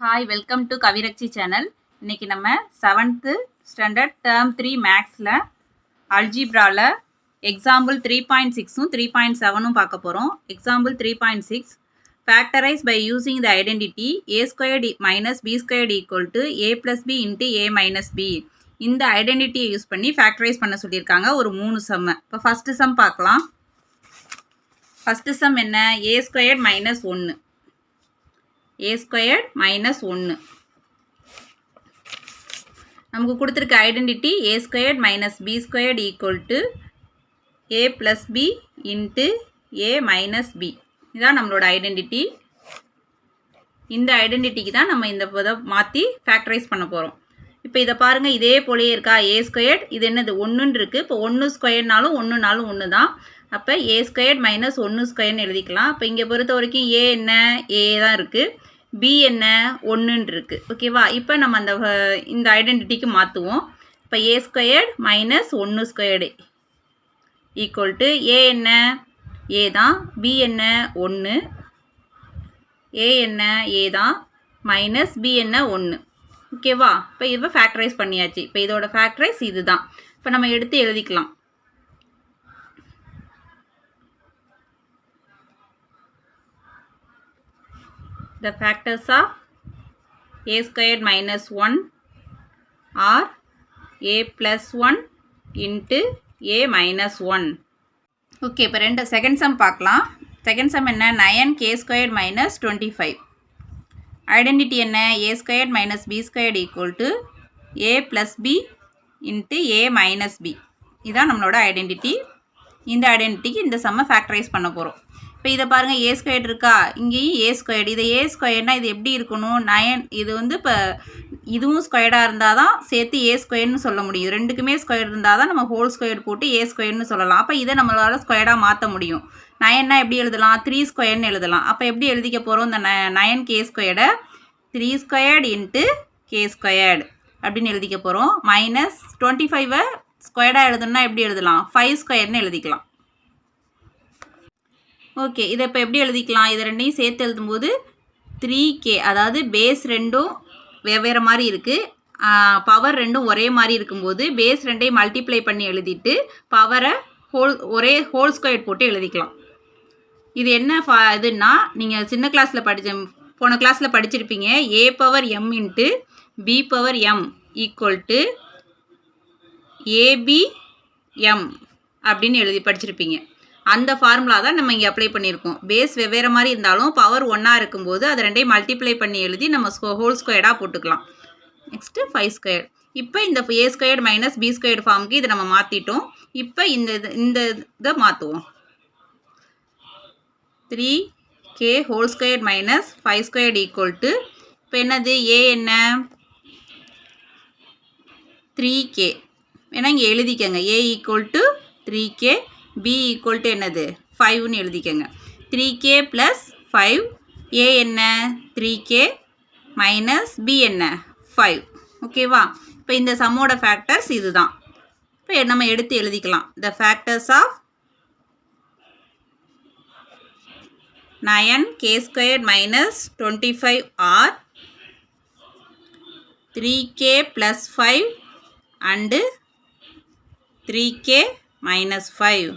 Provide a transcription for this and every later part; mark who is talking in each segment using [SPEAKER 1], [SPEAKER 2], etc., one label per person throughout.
[SPEAKER 1] Hi, welcome to Kavirakshi channel. இன்றைக்கி நம்ம 7th standard term 3 மேக்ஸில் அல்ஜிப்ராவில் எக்ஸாம்பிள் 3.6 3.7 பார்க்க போகிறோம். Example 3.6 factorise by using the identity a squared minus b squared equal to a plus b into a minus b. இந்த ஐடென்டிட்டியை use பண்ணி factorise பண்ண சொல்லியிருக்காங்க. ஒரு 3 சம்மு. இப்போ ஃபஸ்ட்டு சம் பார்க்கலாம். ஃபஸ்ட்டு சம் என்ன? a squared minus 1 a squared minus 1. நமக்கு கொடுத்துருக்க identity a squared minus b squared equal to a plus b into a minus b. இதுதான் நம்மளோட ஐடென்டிட்டி. இந்த ஐடென்டிட்டிக்கு தான் நம்ம இந்த இதை மாற்றி ஃபேக்டரைஸ் பண்ண போகிறோம். இப்போ இதை பாருங்கள், இதே போலேயே இருக்கா? a ஸ்கொயர்ட் இது என்னது? 1ன்னு இருக்குது. இப்போ 1 ஸ்கொயர்னாலும் 1னாலும் 1 தான். அப்போ a ஸ்கொயர்ட் மைனஸ் 1 ஸ்கொயர்னு எழுதிக்கலாம். இப்போ இங்கே பொறுத்த வரைக்கும் a என்ன? a தான் இருக்குது. b என்ன? 1ன்னு இருக்குது. ஓகேவா? இப்போ நம்ம இந்த ஐடென்டிட்டிக்கு மாற்றுவோம். இப்போ a squared minus 1 squared equal to a என்ன? a தான். b என்ன? 1. a என்ன? a தான். மைனஸ் b என்ன? 1. ஓகேவா? இப்போ இதை ஃபேக்டரைஸ் பண்ணியாச்சு. இப்போ இதோட ஃபேக்டரைஸ் இது தான். இப்போ நம்ம எடுத்து எழுதிக்கலாம். The factors of a squared minus 1 are a plus 1 into a minus 1. Okay, இப்போ செகண்ட் சம் பார்க்கலாம். செகண்ட் சம் என்ன? 9k squared minus 25. ஐடென்டிட்டி என்ன? a squared minus b squared equal to a plus b into a minus b. இதுதான் நம்மளோட identity. இந்த ஐடென்டிட்டிக்கு இந்த சம்மை factorise பண்ண போகிறோம். இப்போ இதை பாருங்கள், ஏ ஸ்கொயர்டு இருக்கா? இங்கேயும் ஏ ஸ்கொயர்டு. இதை ஏ ஸ்கொயர்னால் இது எப்படி இருக்கணும்? 9. இது வந்து இப்போ இதுவும் ஸ்கொயர்டாக இருந்தால் தான் சேர்த்து ஏ ஸ்கொயர்னு சொல்ல முடியும். ரெண்டுக்குமே ஸ்கொயர் இருந்தால் தான் நம்ம ஹோல் ஸ்கொயர் போட்டு ஏ ஸ்கொயர்னு சொல்லலாம். அப்போ இதை நம்மளால் ஸ்கொயர்டாக மாற்ற முடியும். 9னா எப்படி எழுதலாம்? 3 ஸ்கொயர்னு எழுதலாம். அப்போ எப்படி எழுதிக்க போகிறோம்? இந்த 9k ஸ்கொயர்டை 3 squared into K squared அப்படின்னு எழுதிக்க போகிறோம். மைனஸ் 25 ஸ்கொயர்டாக எழுதணும்னா எப்படி எழுதலாம்? 5 ஸ்கொயர்னு எழுதிக்கலாம். ஓகே, இதை இப்போ எப்படி எழுதிக்கலாம்? இதை ரெண்டையும் சேர்த்து எழுதும்போது 3k, அதாவது பேஸ் ரெண்டும் வெவ்வேறு மாதிரி இருக்குது, பவர் ரெண்டும் ஒரே மாதிரி இருக்கும்போது பேஸ் ரெண்டையும் மல்டிப்ளை பண்ணி எழுதிட்டு பவரை ஹோல் ஸ்கொயர் போட்டு எழுதிக்கலாம். இது என்ன இதுன்னா, நீங்கள் சின்ன கிளாஸில் போன கிளாஸில் படிச்சிருப்பீங்க. a power m into b power m equal to abm அப்படின்னு படிச்சிருப்பீங்க. அந்த ஃபார்முலா தான் நம்ம இங்கே அப்ளை பண்ணியிருக்கோம். பேஸ் வெவ்வேறு மாதிரி இருந்தாலும் பவர் ஒன்றா இருக்கும்போது அதை ரெண்டையும் மல்டிப்ளை பண்ணி எழுதி நம்ம ஹோல் ஸ்கொயர்டாக போட்டுக்கலாம். Next 5 square. இப்போ இந்த a squared minus b squared ஃபார்முக்கு இதை நம்ம மாற்றிட்டோம். இப்போ இந்த இதை மாற்றுவோம். 3k whole square minus 5 squared equal to இப்போ என்னது? a என்ன? 3k. வேணா இங்கே எழுதிக்கங்க. a equal to 3k, b equal to என்னது? 5ன்னு எழுதிக்கங்க. 3k ப்ளஸ் 5, a என்ன? 3k மைனஸ் b என்ன? 5. ஓகேவா? இப்போ இந்த சம்மோட ஃபேக்டர்ஸ் இது தான். இப்போ நம்ம எடுத்து எழுதிக்கலாம். The factors of 9k squared minus 25 are 3k plus 5 and 3k minus 5.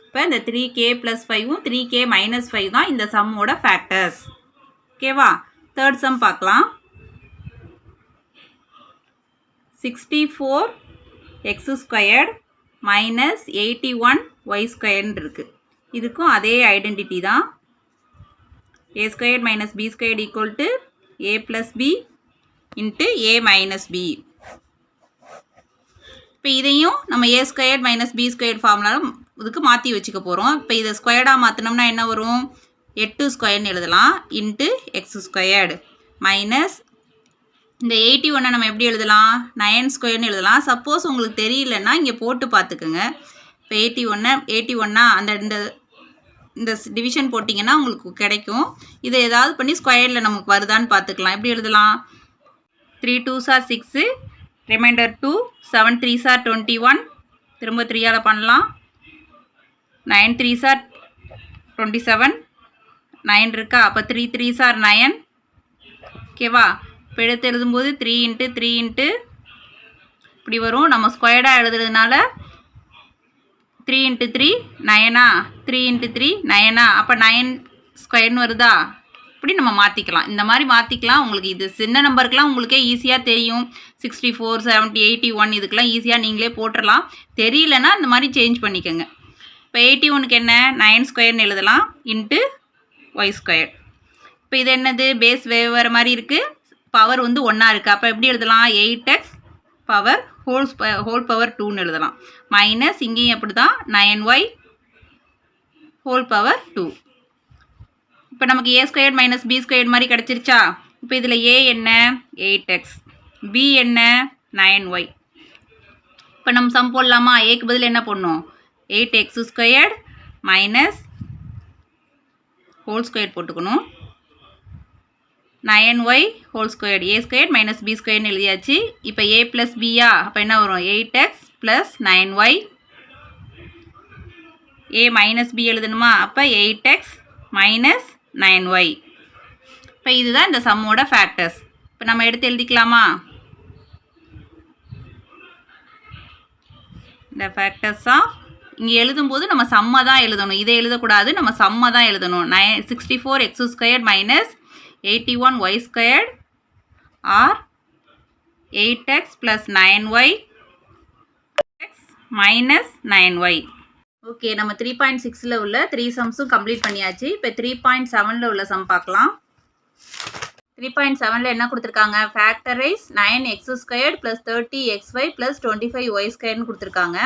[SPEAKER 1] இப்போ இந்த 3k ப்ளஸ் 5ம் 3k மைனஸ் 5 தான் இந்த சம்மோட ஃபேக்டர்ஸ். ஓகேவா? தேர்ட் சம் பார்க்கலாம். 64x ஸ்கொயர்டு மைனஸ் 81y ஸ்கொயர்னு இருக்குது. இதுக்கும் அதே ஐடென்டிட்டி தான். a squared minus b squared equal to a plus b into a minus b. இப்போ இதையும் நம்ம a squared minus b squared ஃபார்முலாலும் இதுக்கு மாற்றி வச்சுக்க போகிறோம். இப்போ இதை ஸ்கொயர்டாக மாற்றினோம்னா என்ன வரும்? 8 ஸ்கொயர்னு எழுதலாம் இன்ட்டு எக்ஸ் ஸ்கொயர்டு மைனஸ் இந்த 81 நம்ம எப்படி எழுதலாம்? 9 ஸ்கொயர்னு எழுதலாம். சப்போஸ் உங்களுக்கு தெரியலன்னா இங்கே போட்டு பார்த்துக்குங்க. இப்போ 81 அந்த இந்த டிவிஷன் போட்டிங்கன்னா உங்களுக்கு கிடைக்கும். இதை ஏதாவது பண்ணி ஸ்கொயரில் நமக்கு வருதான்னு பார்த்துக்கலாம். எப்படி எழுதலாம்? 3 2s are 6, reminder 2, 7 3s are 21, திரும்ப 3ஆல் பண்ணலாம். 9 3s are 27, 9 இருக்கா? அப்போ 3 3s are 9, ஓகேவா? இப்போ எடுத்து எழுதும்போது 3 இன்ட்டு 3 இன்ட்டு இப்படி வரும். நம்ம ஸ்கொயர்டாக எழுதுறதுனால 3 இன்ட்டு 3 9ஆ, 3 இன்ட்டு 3 9ஆ, அப்போ 9 ஸ்கொயர்னு வருதா? இப்படி நம்ம மாற்றிக்கலாம். இந்த மாதிரி மாற்றிக்கலாம். உங்களுக்கு இது சின்ன நம்பருக்கெலாம் உங்களுக்கே ஈஸியாக தெரியும். 64 70 81 இதுக்கெலாம் ஈஸியாக நீங்களே போட்டுடலாம். தெரியலன்னா இந்த மாதிரி சேஞ்ச் பண்ணிக்கோங்க. இப்போ 81க்கு என்ன 9 ஸ்கொயர்னு எழுதலாம் இன்ட்டு ஒய் ஸ்கொயர். இப்போ இது என்னது பேஸ் வேறு மாதிரி இருக்குது, பவர் வந்து 1ஆ இருக்குது. அப்போ எப்படி எழுதலாம் 8x பவர் ஹோல் பவர் 2ன்னு எழுதலாம். மைனஸ் இங்கேயும் அப்படி தான் 9y ஹோல் பவர் 2. இப்போ நமக்கு a square minus b square மாதிரி கிடச்சிருச்சா? இப்போ இதில் a என்ன 8x, b என்ன 9y. இப்போ நம்ம சம் போடலாமா? ஏக்கு பதில் என்ன பண்ணணும் 8x squared minus whole square போட்டுக்கணும் 9y whole squared a square minus b ஸ்கொயர்னு எழுதியாச்சு. இப்போ a ப்ளஸ் பியா, அப்போ என்ன வரும் 8x plus 9y. a minus b எழுதணுமா? அப்போ 8x மைனஸ் 9y. இப்போ இதுதான் இந்த சம்மோட ஃபேக்டர்ஸ். இப்போ நம்ம எடுத்து எழுதிக்கலாமா? இந்த ஃபேக்டர்ஸ் ஆஃப் இங்கே எழுதும்போது நம்ம சம்மை தான் எழுதணும், இதை எழுதக்கூடாது, நம்ம சம்மை தான் எழுதணும். 64x squared minus 81y squared are 8x plus 9y minus 9y. Okay, நம்ம 3.6ல் உள்ள 3 சம்ஸும் கம்ப்ளீட் பண்ணியாச்சு. இப்போ 3.7ல் உள்ள சம் பார்க்கலாம். 3.7ல் என்ன கொடுத்துருக்காங்க? Factorise 9x squared plus 30xy plus 25y ஸ்கொயர்னு கொடுத்துருக்காங்க.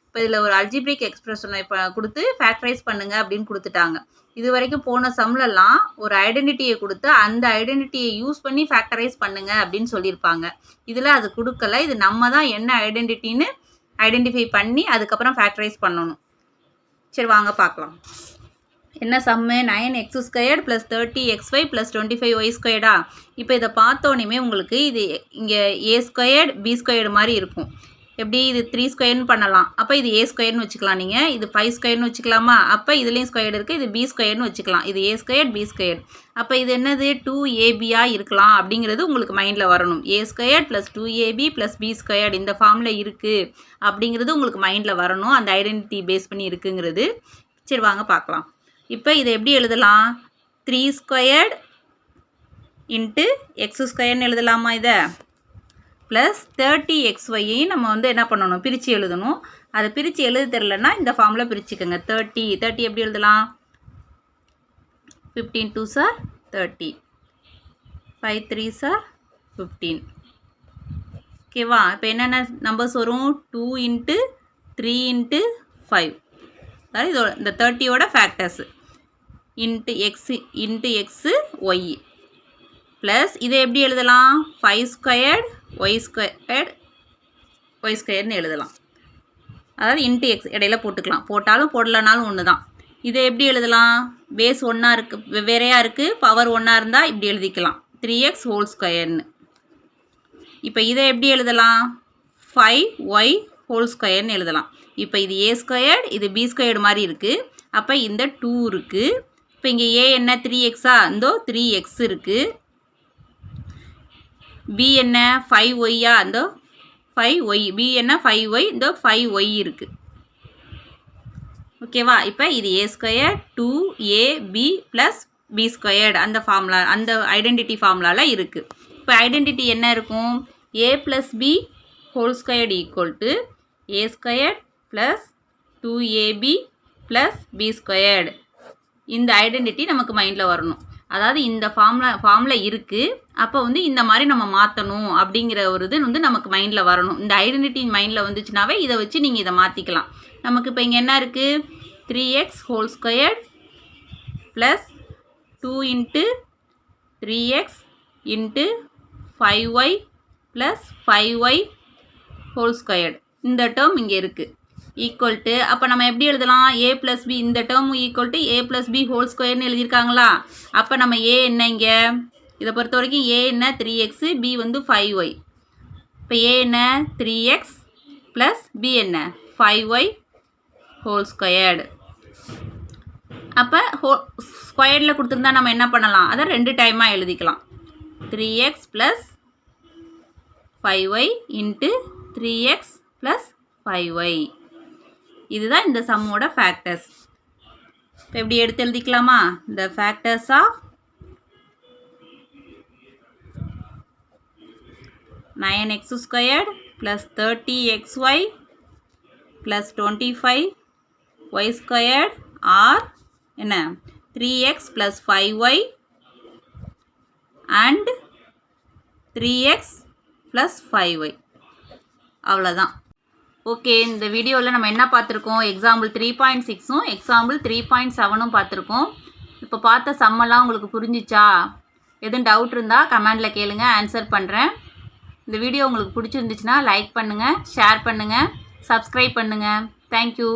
[SPEAKER 1] இப்போ இதில் ஒரு அல்ஜிப்ரிக் எக்ஸ்பிரஷனை இப்போ கொடுத்து ஃபேக்டரைஸ் பண்ணுங்க அப்படின்னு கொடுத்துட்டாங்க. இது வரைக்கும் போன சம்லலாம் ஒரு ஐடென்டிட்டியை கொடுத்து அந்த ஐடென்டிட்டியை யூஸ் பண்ணி ஃபேக்டரைஸ் பண்ணுங்க அப்படின்னு சொல்லியிருப்பாங்க. இதில் அது கொடுக்கல. இது நம்ம தான் என்ன ஐடென்டிட்டின்னு ஐடென்டிஃபை பண்ணி அதுக்கப்புறம் ஃபேக்டரைஸ் பண்ணணும். சரி வாங்க பார்க்கலாம். என்ன சம்மு 9x squared plus 30xy plus 25y ஸ்கொயர்டா? இப்போ இதை பார்த்தோன்னே உங்களுக்கு இது இங்கே a ஸ்கொயர்ட் b ஸ்கொயர்டு மாதிரி இருக்கும். எப்படி இது 3 ஸ்கொயர்னு பண்ணலாம், அப்போ இது a ஸ்கொயர்னு வச்சுக்கலாம். நீங்கள் இது 5 ஸ்கொயர்னு வச்சுக்கலாமா? அப்போ இதுலேயும் ஸ்கொயர்டு இருக்குது, இது b ஸ்கொயர்னு வச்சுக்கலாம். இது a ஸ்கொயர்ட் b ஸ்கொயர்டு. அப்போ இது என்னது 2abயாக இருக்கலாம் அப்படிங்கிறது உங்களுக்கு மைண்டில் வரணும். a squared plus 2ab plus b squared இந்த ஃபார்மில் இருக்குது அப்படிங்கிறது உங்களுக்கு மைண்டில் வரணும். அந்த ஐடென்டிட்டி பேஸ் பண்ணி இருக்குங்கிறது. சரி வாங்க பார்க்கலாம். இப்போ இதை எப்படி எழுதலாம்? 3 ஸ்கொயர்ட் இன்ட்டு எக்ஸ் ஸ்கொயர்னு எழுதலாமா? இதை ப்ளஸ் 30xyயையும் நம்ம வந்து என்ன பண்ணணும் பிரித்து எழுதணும். அதை பிரித்து எழுத தெரிலன்னா இந்த ஃபார்மில் பிரிச்சுக்கோங்க. 30 எப்படி எழுதலாம்? 15 2s are 30, 5 3s are 15. ஓகேவா? இப்போ என்னென்ன நம்பர்ஸ் வரும்? 2 இன்ட்டு 3 இன்ட்டு 5. அதாவது இதோட இந்த 30யோட factors into x y plus இதை எப்படி எழுதலாம்? 5 ஸ்கொயர்டு ஒய் ஸ்கொயர்னு எழுதலாம். அதாவது இன்ட்டு எக்ஸ் இடையில போட்டுக்கலாம், போட்டாலும் போடலனாலும் ஒன்று தான். இதை எப்படி எழுதலாம்? பேஸ் 1ஆ இருக்குது, வெவ்வேறையாக இருக்குது, பவர் 1ஆ இருந்தால் இப்படி எழுதிக்கலாம் 3x ஹோல் ஸ்கொயர்னு. இப்போ இதை எப்படி எழுதலாம்? 5y ஹோல் ஸ்கொயர்னு எழுதலாம். இப்போ இது a ஸ்கொயர்டு, இது b ஸ்கொயர்டு மாதிரி இருக்குது. அப்போ இந்த 2 இருக்குது. இப்போ இங்கே a என்ன 3xஆ? இந்தோ 3x இருக்குது. b என்ன 5yஆ? இந்தோ 5y. b என்ன 5y, இந்தோ 5y இருக்குது. ஓகேவா? இப்போ இது a square 2ab plus b squared அந்த ஃபார்முலா, அந்த ஐடென்டிட்டி ஃபார்முலாவில் இருக்குது. இப்போ ஐடென்டிட்டி என்ன இருக்கும்? a plus b whole squared equal to a squared plus 2ab plus b squared. இந்த ஐடென்டிட்டி நமக்கு மைண்டில் வரணும். அதாவது இந்த ஃபார்மில் இருக்குது, அப்போ வந்து இந்த மாதிரி நம்ம மாற்றணும் அப்படிங்கிற ஒரு இது வந்து நமக்கு மைண்டில் வரணும். இந்த ஐடென்டிட்டி மைண்டில் வந்துச்சுனாவே இதை வச்சு நீங்கள் இதை மாற்றிக்கலாம். நமக்கு இப்போ இங்கே என்ன இருக்குது? 3x whole squared plus 2 into 3x into 5y plus 5y whole squared இந்த டேர்ம் இங்கே இருக்குது ஈக்குவல் டு, அப்போ நம்ம எப்படி எழுதலாம்? a ப்ளஸ் b இந்த term equal to a plus b whole ஸ்கொயர்னு எழுதியிருக்காங்களா? அப்போ நம்ம a என்ன இங்கே இதை பொறுத்த வரைக்கும் a என்ன 3x, b வந்து 5y. இப்போ a என்ன 3x ப்ளஸ் b என்ன 5y ஹோல் ஸ்கொயர்டு. அப்போ ஸ்கொயர்டில் கொடுத்துருந்தா நம்ம என்ன பண்ணலாம்? அதை 2 டைமாக எழுதிக்கலாம். 3x plus 5y into 3x plus 5y. இதுதான் இந்த சம்மோட ஃபேக்டர்ஸ். இப்போ எப்படி எடுத்து எழுதிக்கலாமா? The factors of 9x squared plus 30xy plus 25y squared are என்ன 3x plus 5y and 3x plus 5y. அவ்வளோதான். ஓகே, இந்த வீடியோவில் நம்ம என்ன பார்த்துருக்கோம்? எக்ஸாம்பிள் 3.6ம் எக்ஸாம்பிள் 3.7ம் பார்த்துருக்கோம். இப்போ பார்த்த சம்மெல்லாம் உங்களுக்கு புரிஞ்சிச்சா? எதுவும் டவுட் இருந்தால் கமெண்டில் கேளுங்க, ஆன்சர் பண்ணுறேன். இந்த வீடியோ உங்களுக்கு பிடிச்சிருந்துச்சுன்னா லைக் பண்ணுங்கள், ஷேர் பண்ணுங்கள், சப்ஸ்கிரைப் பண்ணுங்கள். தேங்க்யூ.